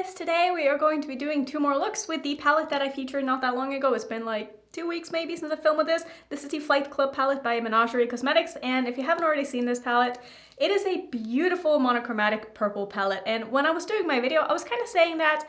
guys, today we are going to be doing 2 more looks with the palette that I featured not that long ago. It's been like 2 weeks maybe since I filmed this. This is the Flight Club palette by Menagerie Cosmetics, and if you haven't already seen this palette, it is a beautiful monochromatic purple palette. And when I was doing my video, I was kind of saying that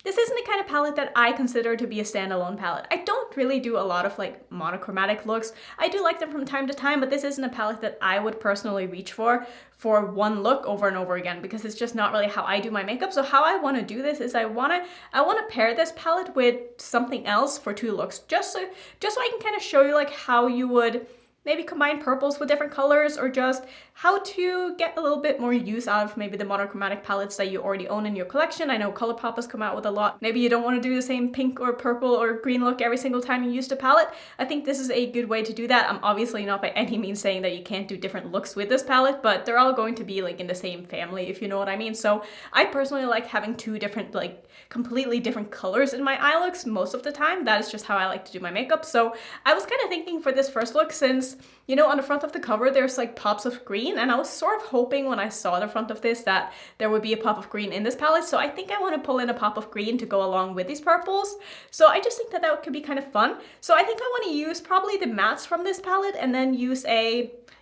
this isn't the kind of palette that I consider to be a standalone palette. I don't really do a lot of like monochromatic looks. I do like them from time to time, but this isn't a palette that I would personally reach for one look over and over again, because it's just not really how I do my makeup. So how I want to do this is I want to pair this palette with something else for 2 looks, just so I can kind of show you like how you would maybe combine purples with different colors, or just how to get a little bit more use out of maybe the monochromatic palettes that you already own in your collection. I know Colorpop has come out with a lot. Maybe you don't want to do the same pink or purple or green look every single time you use the palette. I think this is a good way to do that. I'm obviously not by any means saying that you can't do different looks with this palette, but they're all going to be like in the same family, if you know what I mean. So I personally like having 2 different, like completely different colors in my eye looks most of the time. That is just how I like to do my makeup. So I was kind of thinking for this first look, since you know on the front of the cover there's like pops of green, and I was sort of hoping when I saw the front of this that there would be a pop of green in this palette. So I think I want to pull in a pop of green to go along with these purples. So I just think that that could be kind of fun. So I think I want to use probably the mattes from this palette, and then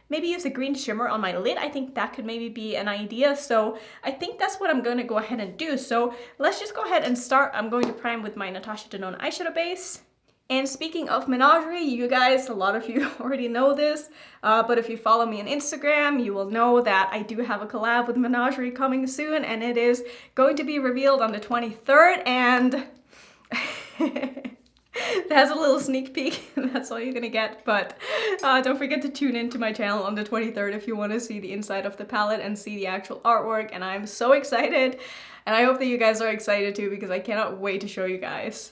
maybe use a green shimmer on my lid. I think that could maybe be an idea. So I think that's what I'm going to go ahead and do. So let's just go ahead and start. I'm going to prime with my Natasha Denona eyeshadow base. And speaking of Menagerie, you guys, a lot of you already know this, but if you follow me on Instagram, you will know that I do have a collab with Menagerie coming soon, and it is going to be revealed on the 23rd, and that's a little sneak peek. That's all you're gonna get, but don't forget to tune into my channel on the 23rd if you want to see the inside of the palette and see the actual artwork. And I'm so excited, and I hope that you guys are excited too, because I cannot wait to show you guys.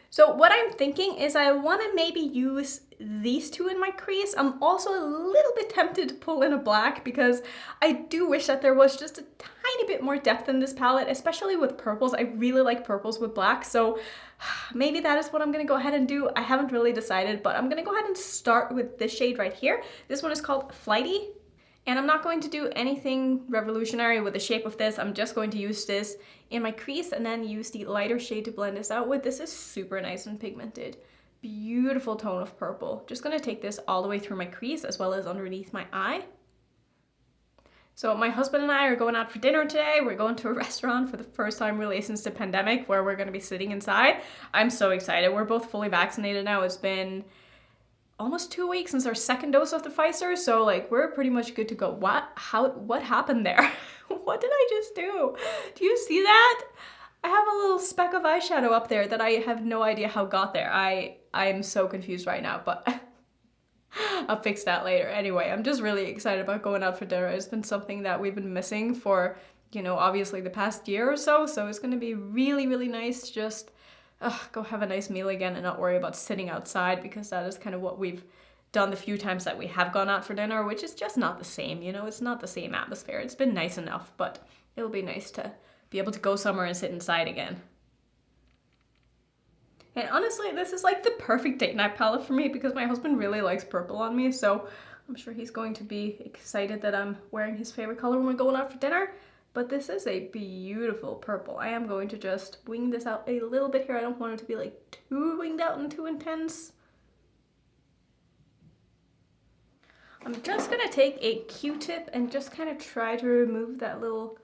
So what I'm thinking is I want to maybe use these 2 in my crease. I'm also a little bit tempted to pull in a black, because I do wish that there was just a tiny bit more depth in this palette, especially with purples. I really like purples with black, so maybe that is what I'm going to go ahead and do. I haven't really decided, but I'm going to go ahead and start with this shade right here. This one is called Flighty. And I'm not going to do anything revolutionary with the shape of this. I'm just going to use this in my crease and then use the lighter shade to blend this out with. This is super nice and pigmented. Beautiful tone of purple. Just gonna take this all the way through my crease as well as underneath my eye. So my husband and I are going out for dinner today. We're going to a restaurant for the first time really since the pandemic, where we're gonna be sitting inside. I'm so excited. We're both fully vaccinated now. It's been almost 2 weeks since our 2nd dose of the Pfizer, so like we're pretty much good to go. What happened there? What did I just do? Do you see that? I have a little speck of eyeshadow up there that I have no idea how got there. I am so confused right now, but I'll fix that later. Anyway, I'm just really excited about going out for dinner. It's been something that we've been missing for, you know, obviously the past year or so, so it's gonna be really, really nice to just go have a nice meal again and not worry about sitting outside, because that is kind of what we've done the few times that we have gone out for dinner, which is just not the same, you know, it's not the same atmosphere. It's been nice enough, but it'll be nice to be able to go somewhere and sit inside again. And honestly, this is like the perfect date night palette for me, because my husband really likes purple on me, so I'm sure he's going to be excited that I'm wearing his favorite color when we're going out for dinner. But this is a beautiful purple. I am going to just wing this out a little bit here. I don't want it to be like too winged out and too intense. I'm just gonna take a Q-tip and just kind of try to remove that little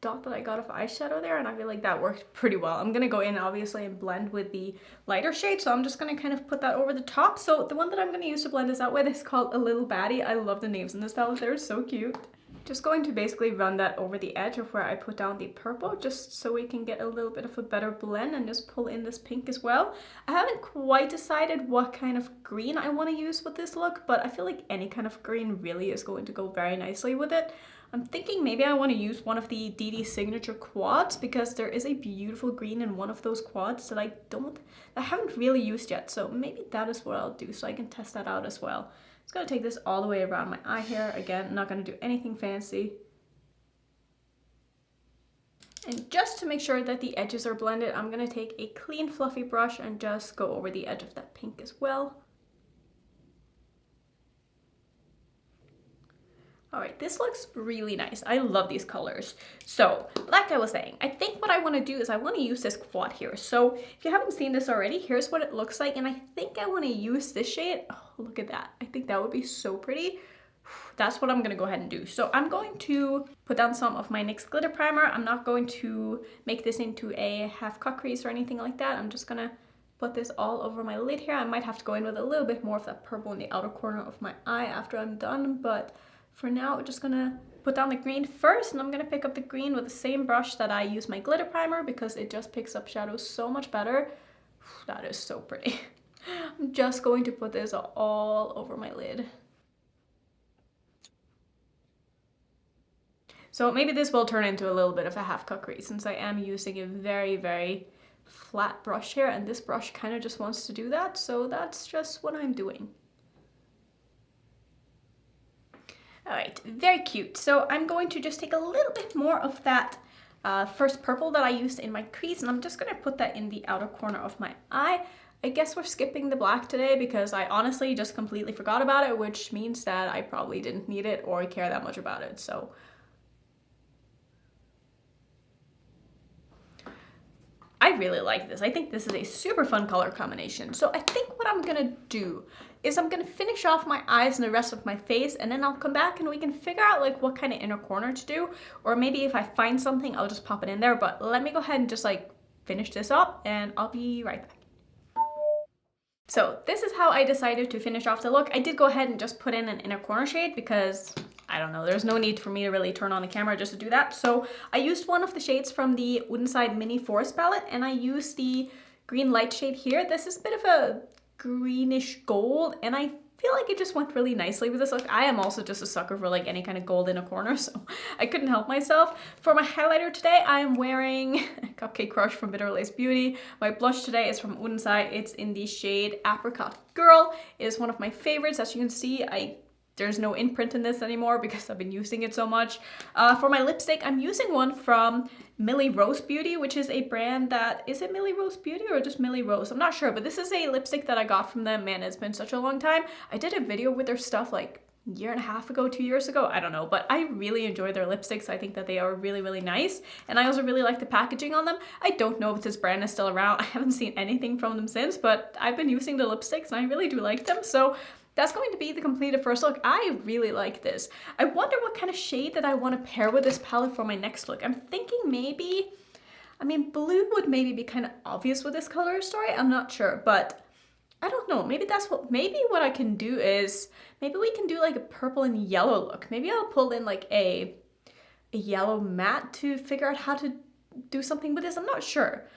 dot that I got of eyeshadow there, and I feel like that worked pretty well. I'm gonna go in obviously and blend with the lighter shade, so I'm just gonna kind of put that over the top. So the one that I'm gonna use to blend this out with is called A Little Baddie. I love the names in this palette, they're so cute. Just going to basically run that over the edge of where I put down the purple, just so we can get a little bit of a better blend, and just pull in this pink as well. I haven't quite decided what kind of green I want to use with this look, but I feel like any kind of green really is going to go very nicely with it. I'm thinking maybe I want to use one of the DD Signature quads, because there is a beautiful green in one of those quads that I haven't really used yet. So maybe that is what I'll do, so I can test that out as well. Just gonna take this all the way around my eye here. Again, not gonna do anything fancy. And just to make sure that the edges are blended, I'm gonna take a clean fluffy brush and just go over the edge of that pink as well. All right, this looks really nice. I love these colors. So, like I was saying, I think what I want to do is I want to use this quad here. So, if you haven't seen this already, here's what it looks like. And I think I want to use this shade. Oh, look at that. I think that would be so pretty. That's what I'm going to go ahead and do. So, I'm going to put down some of my NYX glitter primer. I'm not going to make this into a half cut crease or anything like that. I'm just going to put this all over my lid here. I might have to go in with a little bit more of that purple in the outer corner of my eye after I'm done, but for now, I'm just gonna put down the green first, and I'm gonna pick up the green with the same brush that I use my glitter primer because it just picks up shadows so much better. That is so pretty. I'm just going to put this all over my lid. So maybe this will turn into a little bit of a half cut crease since I am using a very, very flat brush here, and this brush kind of just wants to do that, so that's just what I'm doing. All right, very cute. So I'm going to just take a little bit more of that first purple that I used in my crease, and I'm just gonna put that in the outer corner of my eye. I guess we're skipping the black today because I honestly just completely forgot about it, which means that I probably didn't need it or care that much about it, so. I really like this. I think this is a super fun color combination. So I think what I'm gonna do is I'm gonna finish off my eyes and the rest of my face, and then I'll come back and we can figure out like what kind of inner corner to do, or maybe if I find something, I'll just pop it in there. But let me go ahead and just like finish this up and I'll be right back. So this is how I decided to finish off the look. I did go ahead and just put in an inner corner shade because I don't know, there's no need for me to really turn on the camera just to do that. So I used one of the shades from the Woodside Mini Forest palette, and I used the green light shade here. This is a bit of a greenish gold, and I feel like it just went really nicely with this look. I am also just a sucker for like any kind of gold in a corner, so I couldn't help myself. For my highlighter today, I am wearing Cupcake Crush from Bitter Lace Beauty. My blush today is from Woodside. It's in the shade Apricot Girl. It is one of my favorites. As you can see, there's no imprint in this anymore because I've been using it so much. For my lipstick, I'm using one from Millie Rose Beauty, which is a brand that, is it Millie Rose Beauty or just Millie Rose? I'm not sure, but this is a lipstick that I got from them. Man, it's been such a long time. I did a video with their stuff like a year and a half ago, 2 years ago, I don't know, but I really enjoy their lipsticks. I think that they are really, really nice, and I also really like the packaging on them. I don't know if this brand is still around. I haven't seen anything from them since, but I've been using the lipsticks and I really do like them, so that's going to be the completed first look. I really like this. I wonder what kind of shade that I want to pair with this palette for my next look. I'm thinking maybe, I mean, blue would maybe be kind of obvious with this color story. I'm not sure, but I don't know. Maybe what I can do is, maybe we can do like a purple and yellow look. Maybe I'll pull in like a yellow matte to figure out how to do something with this. I'm not sure.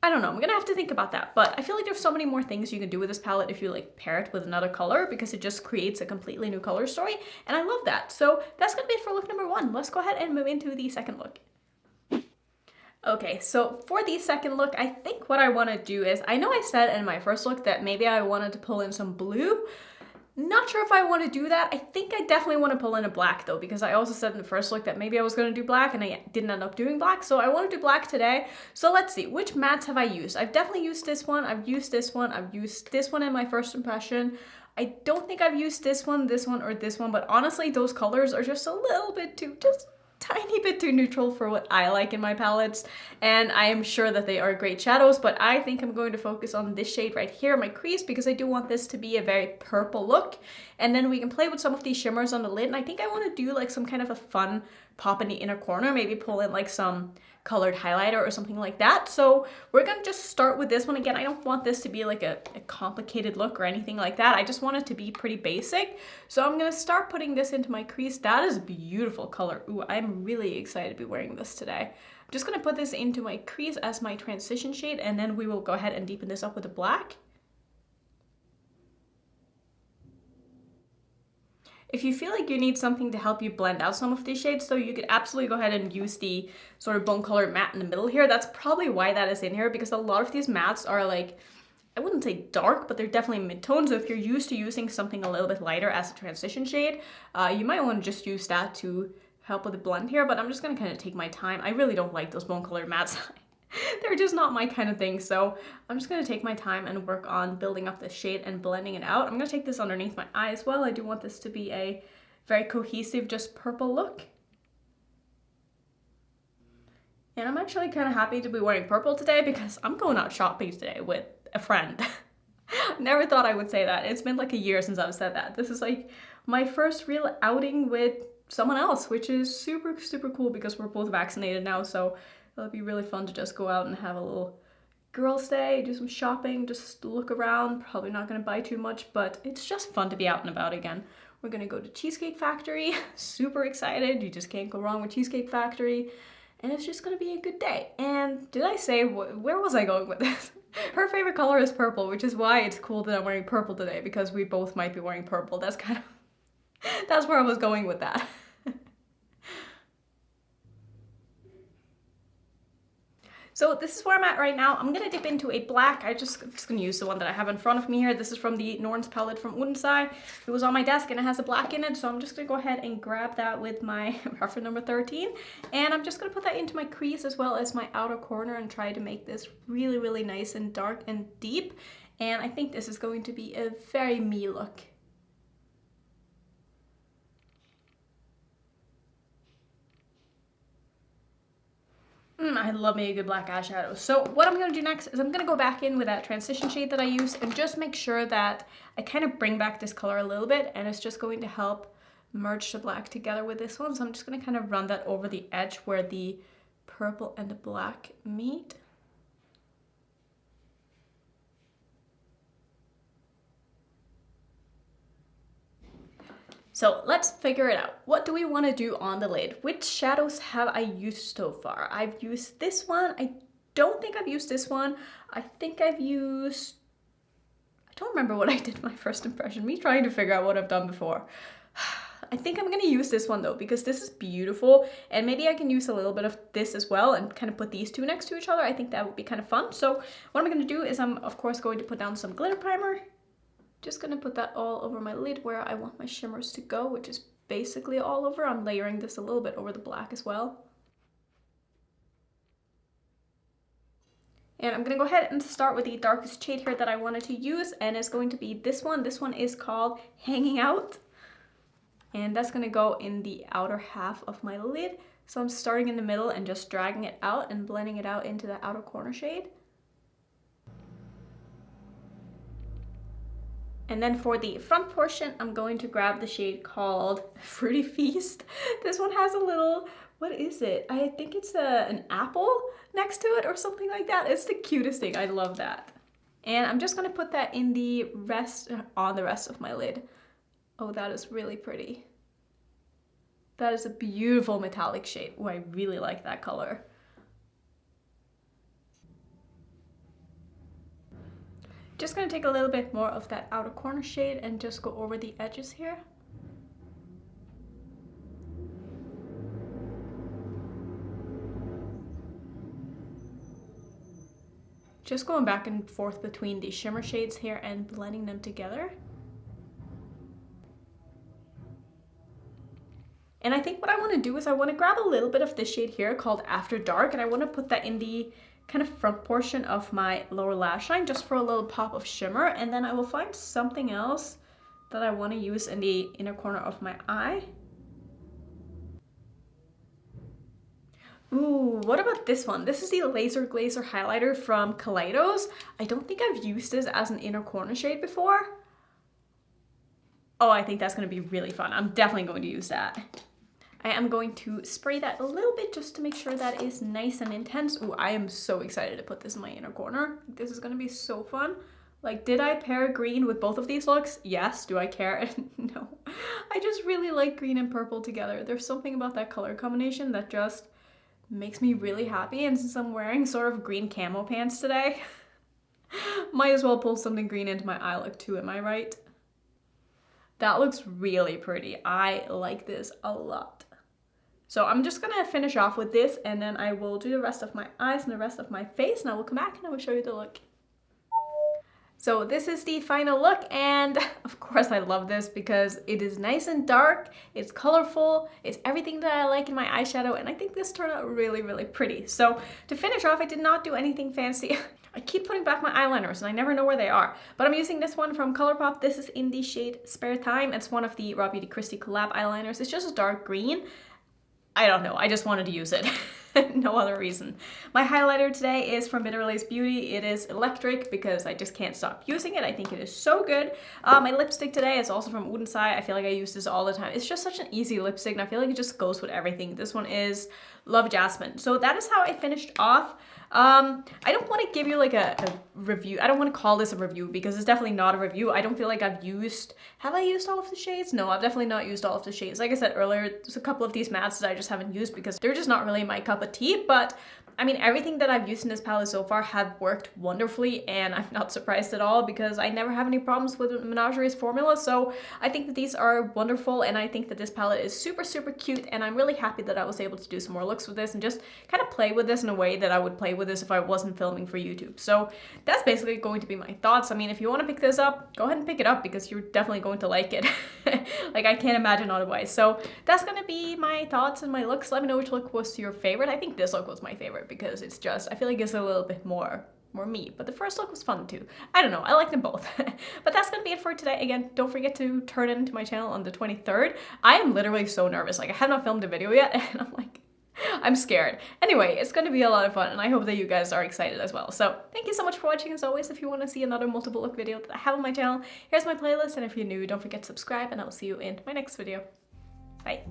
I don't know, I'm gonna have to think about that, but I feel like there's so many more things you can do with this palette if you like pair it with another color, because it just creates a completely new color story, and I love that. So that's gonna be it for look number one. Let's go ahead and move into the second look. Okay, so for the second look, I think what I wanna do is, I know I said in my first look that maybe I wanted to pull in some blue. Not sure if I want to do that. I think I definitely want to pull in a black though, because I also said in the first look that maybe I was going to do black and I didn't end up doing black. So I want to do black today. So let's see, which mattes have I used? I've definitely used this one. I've used this one. I've used this one in my first impression. I don't think I've used this one, or this one, but honestly, those colors are just a little bit too, just tiny bit too neutral for what I like in my palettes, and I am sure that they are great shadows, but I think I'm going to focus on this shade right here in my crease because I do want this to be a very purple look, and then we can play with some of these shimmers on the lid, and I think I want to do like some kind of a fun pop in the inner corner, maybe pull in like some colored highlighter or something like that. So we're gonna just start with this one. Again, I don't want this to be like a complicated look or anything like that. I just want it to be pretty basic. So I'm gonna start putting this into my crease. That is a beautiful color. Ooh, I'm really excited to be wearing this today. I'm just gonna put this into my crease as my transition shade, and then we will go ahead and deepen this up with the black. If you feel like you need something to help you blend out some of these shades, though, you could absolutely go ahead and use the sort of bone colored matte in the middle here. That's probably why that is in here, because a lot of these mattes are like, I wouldn't say dark, but they're definitely mid-tone. So if you're used to using something a little bit lighter as a transition shade, you might want to just use that to help with the blend here, but I'm just gonna kind of take my time. I really don't like those bone colored mattes. They're just not my kind of thing, so I'm just going to take my time and work on building up the shade and blending it out. I'm going to take this underneath my eye as well. I do want this to be a very cohesive, just purple look. And I'm actually kind of happy to be wearing purple today because I'm going out shopping today with a friend. Never thought I would say that. It's been like a year since I've said that. This is like my first real outing with someone else, which is super, super cool because we're both vaccinated now. So it'll be really fun to just go out and have a little girls' day, do some shopping, just look around. Probably not going to buy too much, but it's just fun to be out and about again. We're going to go to Cheesecake Factory. Super excited. You just can't go wrong with Cheesecake Factory. And it's just gonna be a good day. And did I say, where was I going with this? Her favorite color is purple, which is why it's cool that I'm wearing purple today, because we both might be wearing purple. That's kind of, that's where I was going with that. So this is where I'm at right now. I'm gonna dip into a black. I'm just gonna use the one that I have in front of me here. This is from the Norns palette from Undensai. It was on my desk and it has a black in it, so I'm just gonna go ahead and grab that with my Rephr number 13. And I'm just gonna put that into my crease as well as my outer corner and try to make this really, really nice and dark and deep. And I think this is going to be a very me look. I love me a good black eyeshadow. So what I'm going to do next is I'm going to go back in with that transition shade that I used and just make sure that I kind of bring back this color a little bit, and it's just going to help merge the black together with this one. So I'm just going to kind of run that over the edge where the purple and the black meet. So let's figure it out. What do we want to do on the lid? Which shadows have I used so far? I've used this one. I don't think I've used this one. I think I've used... I don't remember what I did my first impression. Me trying to figure out what I've done before. I think I'm going to use this one though, because this is beautiful. And maybe I can use a little bit of this as well and kind of put these two next to each other. I think that would be kind of fun. So what I'm going to do is I'm of course going to put down some glitter primer. Just gonna put that all over my lid where I want my shimmers to go, which is basically all over. I'm layering this a little bit over the black as well. And I'm gonna go ahead and start with the darkest shade here that I wanted to use, and it's going to be this one. This one is called Hanging Out. And that's gonna go in the outer half of my lid. So I'm starting in the middle and just dragging it out and blending it out into the outer corner shade. And then for the front portion, I'm going to grab the shade called Fruity Feast. This one has a little, what is it? I think it's an apple next to it or something like that. It's the cutest thing. I love that. And I'm just going to put that in the rest, on the rest of my lid. Oh, that is really pretty. That is a beautiful metallic shade. Oh, I really like that color. Just gonna take a little bit more of that outer corner shade and just go over the edges here. Just going back and forth between the shimmer shades here and blending them together. And I think what I want to do is I want to grab a little bit of this shade here called After Dark, and I want to put that in the kind of front portion of my lower lash line just for a little pop of shimmer, and then I will find something else that I want to use in the inner corner of my eye. Ooh, what about this one? This is the Laser Glazer highlighter from Kaleidos. I don't think I've used this as an inner corner shade before. Oh, I think that's going to be really fun. I'm definitely going to use that. I am going to spray that a little bit just to make sure that is nice and intense. Ooh, I am so excited to put this in my inner corner. This is gonna be so fun. Like, did I pair green with both of these looks? Yes. Do I care? No. I just really like green and purple together. There's something about that color combination that just makes me really happy. And since I'm wearing sort of green camo pants today, might as well pull something green into my eye look too, am I right? That looks really pretty. I like this a lot. So I'm just gonna finish off with this, and then I will do the rest of my eyes and the rest of my face, and I will come back and I will show you the look. So this is the final look, and of course I love this because it is nice and dark, it's colorful, it's everything that I like in my eyeshadow, and I think this turned out really, really pretty. So to finish off, I did not do anything fancy. I keep putting back my eyeliners and I never know where they are, but I'm using this one from Colorpop. This is in the shade Spare Time. It's one of the Raw Beauty Kristi collab eyeliners. It's just a dark green. I don't know, I just wanted to use it. No other reason. My highlighter today is from Menagerie Beauty. It is electric because I just can't stop using it. I think it is so good. My lipstick today is also from Udensai. I feel like I use this all the time. It's just such an easy lipstick and I feel like it just goes with everything. This one is Love Jasmine. So that is how I finished off. I don't want to give you like a review. I don't want to call this a review because it's definitely not a review. I don't feel like have I used all of the shades? No, I've definitely not used all of the shades. Like I said earlier, there's a couple of these mattes that I just haven't used because they're just not really my cup of tea, but I mean, everything that I've used in this palette so far have worked wonderfully, and I'm not surprised at all because I never have any problems with Menagerie's formula. So I think that these are wonderful, and I think that this palette is super, super cute, and I'm really happy that I was able to do some more looks with this and just kind of play with this in a way that I would play with this if I wasn't filming for YouTube. So that's basically going to be my thoughts. I mean, if you want to pick this up, go ahead and pick it up because you're definitely going to like it. Like, I can't imagine otherwise. So that's going to be my thoughts and my looks. Let me know which look was your favorite. I think this look was my favorite because it's just, I feel like it's a little bit more me, but the first look was fun too. I don't know, I like them both. But that's gonna be it for today. Again, don't forget to turn into my channel on the 23rd. I am literally so nervous. Like, I have not filmed a video yet and I'm like, I'm scared. Anyway, it's gonna be a lot of fun and I hope that you guys are excited as well. So thank you so much for watching. As always, if you want to see another multiple look video that I have on my channel, here's my playlist, and if you're new, don't forget to subscribe, and I will see you in my next video. Bye.